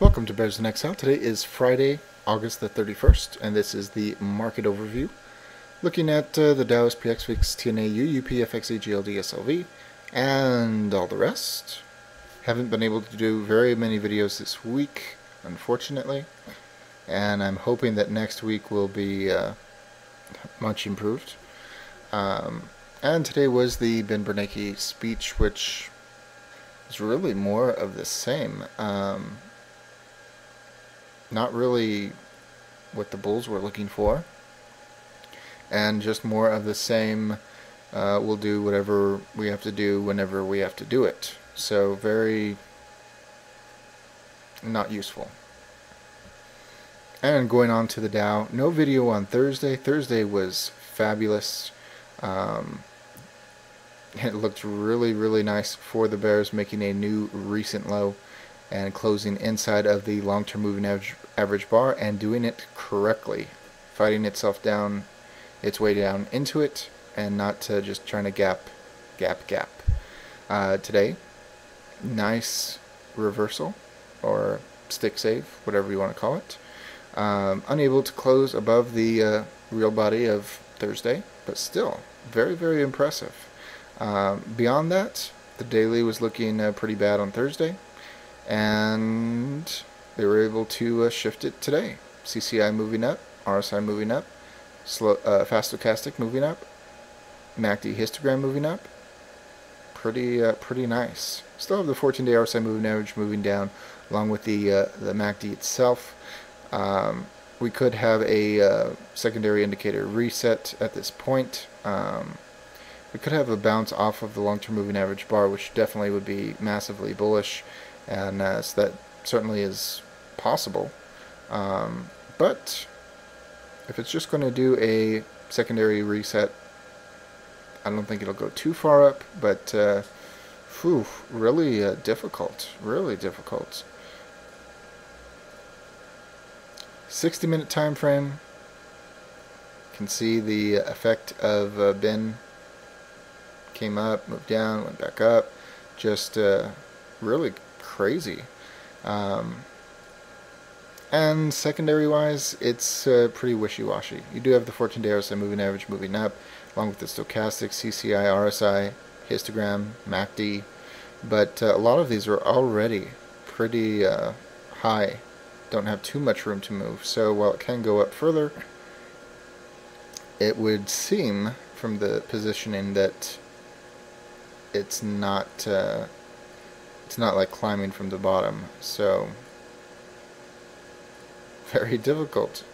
Welcome to Bears in Exile. Today is Friday, August the 31st, and this is the market overview. Looking at the Dow, SPX, VIX, TNA, UP, FXE, GLD, SLV, and all the rest. Haven't been able to do very many videos this week, unfortunately, and I'm hoping that next week will be much improved. And today was the Ben Bernanke speech, which is really more of the same. Not really what the bulls were looking for, and just more of the same. We'll do whatever we have to do whenever we have to do it. So very not useful. And going on to the Dow, no video on Thursday. Thursday was fabulous. It looked really nice for the Bears, making a new recent low and closing inside of the long-term moving average bar and doing it correctly, fighting itself down, its way down into it, and not just trying to gap. Today, nice reversal or stick save, whatever you want to call it. Unable to close above the real body of Thursday, but still very impressive. Beyond that, the daily was looking pretty bad on Thursday, and they were able to shift it today. CCI moving up, RSI moving up, fast stochastic moving up, MACD histogram moving up. Pretty nice. Still have the 14-day RSI moving average moving down, along with the MACD itself. We could have a secondary indicator reset at this point. We could have a bounce off of the long-term moving average bar, which definitely would be massively bullish, and so that certainly is possible. But if it's just going to do a secondary reset, I don't think it'll go too far up, but really difficult. 60-minute time frame. Can see the effect of Ben. Came up, moved down, went back up. Just really crazy. And secondary wise, it's pretty wishy-washy. You do have the 14-day RSI moving average moving up, along with the stochastic, CCI, RSI, histogram, MACD, but a lot of these are already pretty high. Don't have too much room to move, so while it can go up further, it would seem from the positioning that it's not like climbing from the bottom. So very difficult.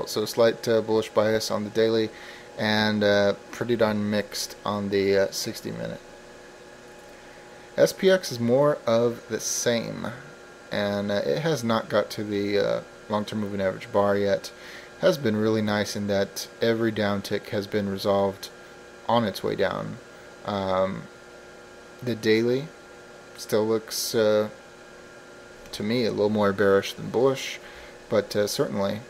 So slight bullish bias on the daily, and pretty darn mixed on the 60-minute. SPX is more of the same, and it has not got to the long-term moving average bar yet. Has been really nice in that every downtick has been resolved on its way down. The daily still looks, to me, a little more bearish than bullish, but certainly,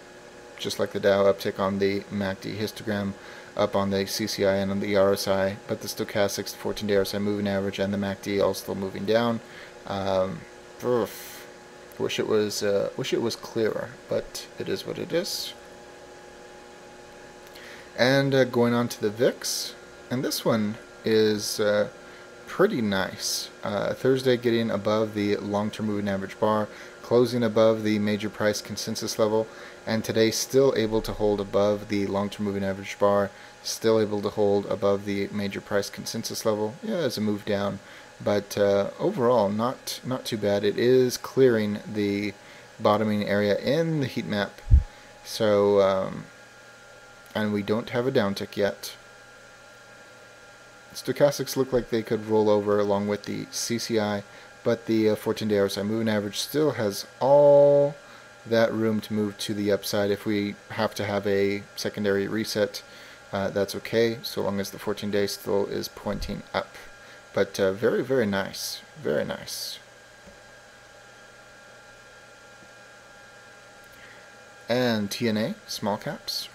just like the Dow, uptick on the MACD histogram, up on the CCI and on the RSI, but the stochastics, the 14-day RSI moving average, and the MACD all still moving down. Wish it was clearer, but it is what it is. And going on to the VIX, and this one is pretty nice. Thursday getting above the long-term moving average bar, closing above the major price consensus level, and today still able to hold above the long-term moving average bar, still able to hold above the major price consensus level. Yeah, there's a move down, but overall not too bad. It is clearing the bottoming area in the heat map, so and we don't have a downtick yet. Stochastics look like they could roll over along with the CCI, but the 14-day RSI moving average still has all that room to move to the upside. If we have to have a secondary reset, that's okay, so long as the 14-day still is pointing up. But very nice. And TNA, small caps.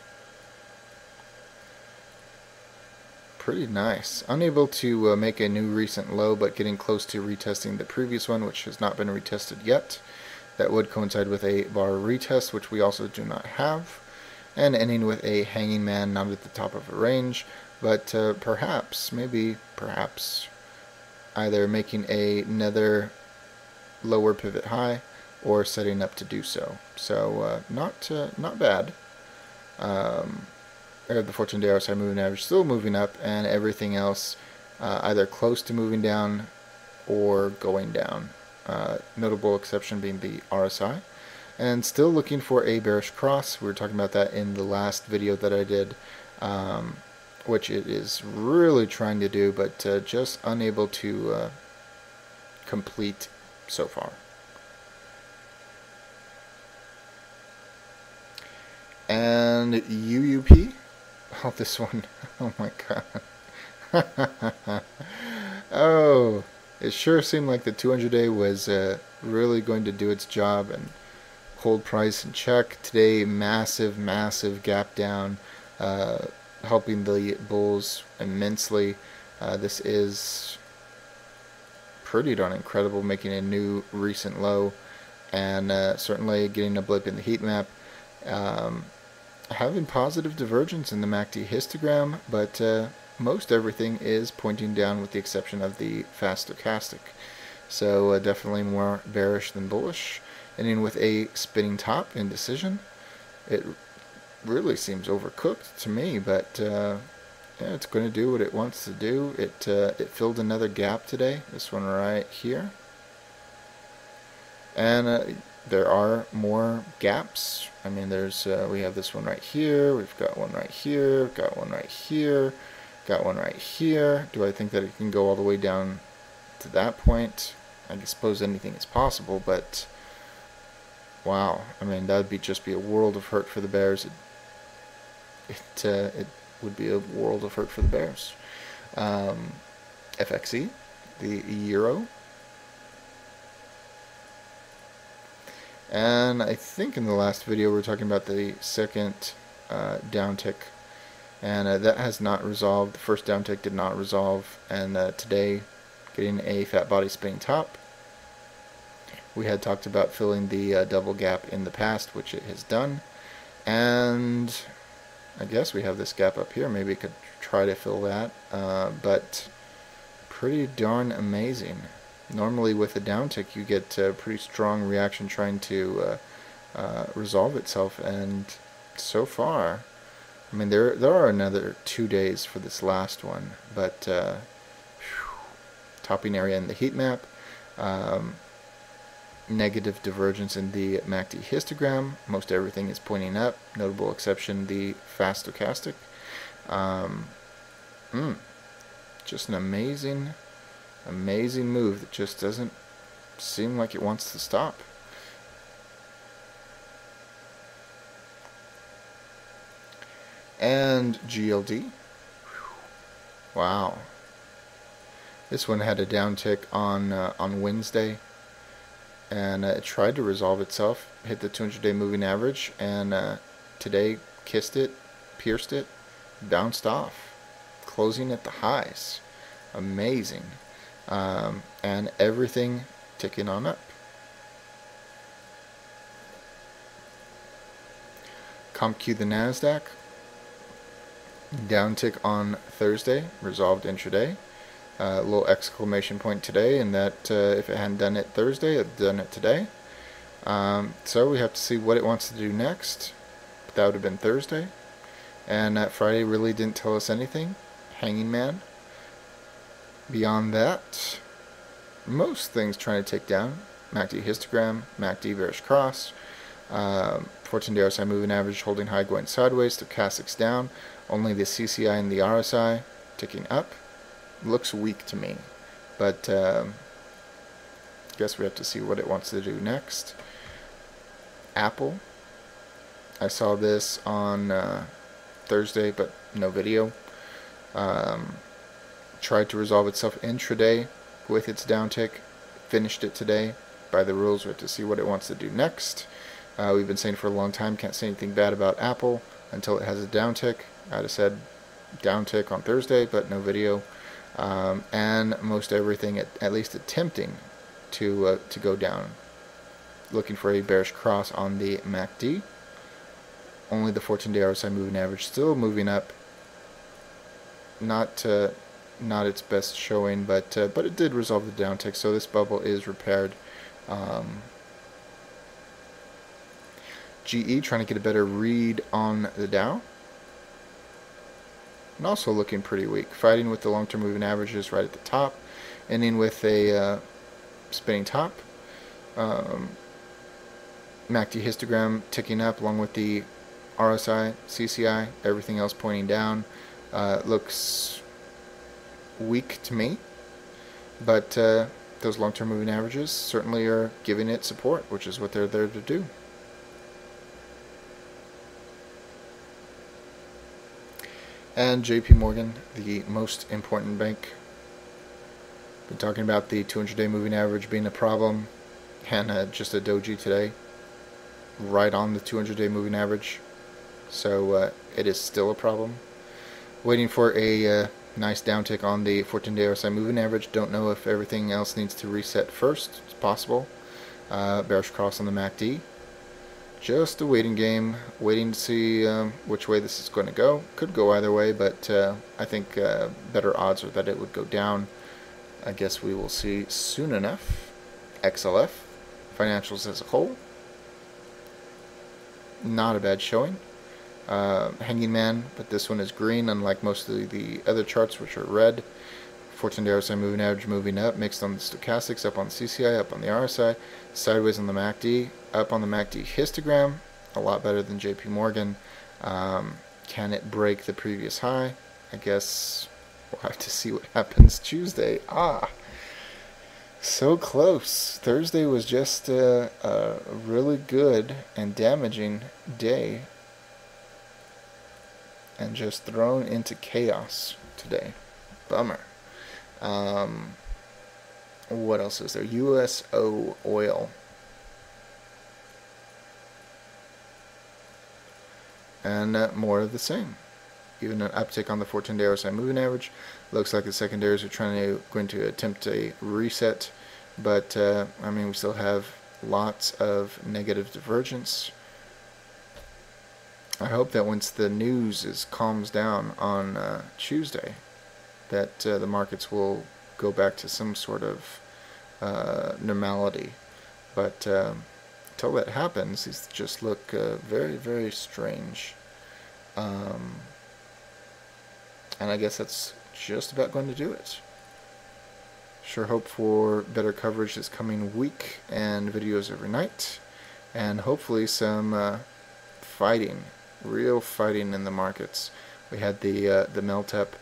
Pretty nice. Unable to make a new recent low, but getting close to retesting the previous one, which has not been retested yet. that would coincide with a bar retest, which we also do not have, and ending with a hanging man not at the top of a range, but perhaps either making another lower pivot high or setting up to do so. So not bad. The 14-day RSI moving average still moving up, and everything else either close to moving down or going down. Notable exception being the RSI. And still looking for a bearish cross. We were talking about that in the last video that I did, which it is really trying to do, but just unable to complete so far. And UUP, oh, this one, oh my god. Oh, it sure seemed like the 200-day was really going to do its job and hold price in check. Today, massive gap down, helping the bulls immensely. This is pretty darn incredible, making a new recent low, and certainly getting a blip in the heat map. Having positive divergence in the MACD histogram, but most everything is pointing down with the exception of the fast stochastic. So definitely more bearish than bullish. Ending with a spinning top indecision. It really seems overcooked to me, but yeah, it's going to do what it wants to do. It filled another gap today, this one right here. And there are more gaps. I mean, there's we have this one right here, we've got one right here, got one right here, got one right here. Do I think that it can go all the way down to that point? I suppose anything is possible, but wow, I mean, that would just be a world of hurt for the bears. It would be a world of hurt for the bears. FXE, the euro. And I think in the last video we were talking about the second downtick, and that has not resolved. The first downtick did not resolve, and today getting a fat body spinning top. We had talked about filling the double gap in the past, which it has done, and I guess we have this gap up here. Maybe it could try to fill that, but pretty darn amazing. Normally with a downtick you get a pretty strong reaction trying to resolve itself, and so far, I mean, there are another 2 days for this last one, but topping area in the heat map, negative divergence in the MACD histogram. Most everything is pointing up, notable exception the fast stochastic. Just an amazing move that just doesn't seem like it wants to stop. And GLD, wow, this one had a downtick on Wednesday, and it tried to resolve itself, hit the 200-day moving average, and today kissed it, pierced it, bounced off, closing at the highs. Amazing. And everything ticking on up. CompQ the NASDAQ, downtick on Thursday, resolved intraday. A little exclamation point today, and that if it hadn't done it Thursday, it had done it today. So we have to see what it wants to do next. That would have been Thursday. And Friday really didn't tell us anything. Hanging man. Beyond that, most things trying to take down. MACD histogram, MACD bearish cross, 14-day RSI moving average holding high going sideways, stochastics down, only the CCI and the RSI ticking up. Looks weak to me, but guess we have to see what it wants to do next. Apple, I saw this on Thursday, but no video. Tried to resolve itself intraday with its downtick, finished it today. By the rules, we have to see what it wants to do next. We've been saying for a long time, can't say anything bad about Apple until it has a downtick. I'd have said downtick on Thursday, but no video. And most everything at least attempting to go down. looking for a bearish cross on the MACD. Only the 14-day RSI moving average still moving up. Not its best showing, but it did resolve the downtick, so this bubble is repaired. GE trying to get a better read on the Dow, and also looking pretty weak, fighting with the long-term moving averages right at the top, ending with a spinning top. MACD histogram ticking up along with the RSI, CCI, everything else pointing down. Looks weak to me, but those long-term moving averages certainly are giving it support, which is what they're there to do. And JP Morgan, the most important bank. Been talking about the 200-day moving average being a problem, and just a doji today, right on the 200-day moving average. So it is still a problem. Waiting for a nice downtick on the 14-day RSI moving average. Don't know if everything else needs to reset first. It's possible. Bearish cross on the MACD. Just a waiting game, waiting to see which way this is going to go. Could go either way, but I think better odds are that it would go down. I guess we will see soon enough. XLF, financials as a whole, not a bad showing. Hanging Man, but this one is green, unlike most of the other charts, which are red. 14-day RSI moving average moving up, mixed on the stochastics, up on the CCI, up on the RSI, sideways on the MACD, up on the MACD histogram, a lot better than JP Morgan. Can it break the previous high? I guess we'll have to see what happens Tuesday. So close. Thursday was just a really good and damaging day, and just thrown into chaos today. Bummer. What else is there? USO oil. And more of the same. Even an uptick on the 14-day RSI moving average. Looks like the secondaries are going to attempt a reset, but I mean, we still have lots of negative divergence. I hope that once the news calms down on Tuesday, that the markets will go back to some sort of normality. But until that happens, these just look very, very strange. And I guess that's just about going to do it. Sure hope for better coverage this coming week and videos every night. And hopefully some fighting, real fighting in the markets. We had the melt up,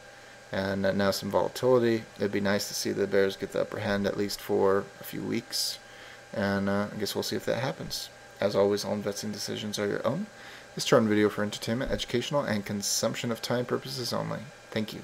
and now some volatility. It'd be nice to see the bears get the upper hand at least for a few weeks, and I guess we'll see if that happens. As always, all investing decisions are your own. This chart and video for entertainment, educational, and consumption of time purposes only. Thank you.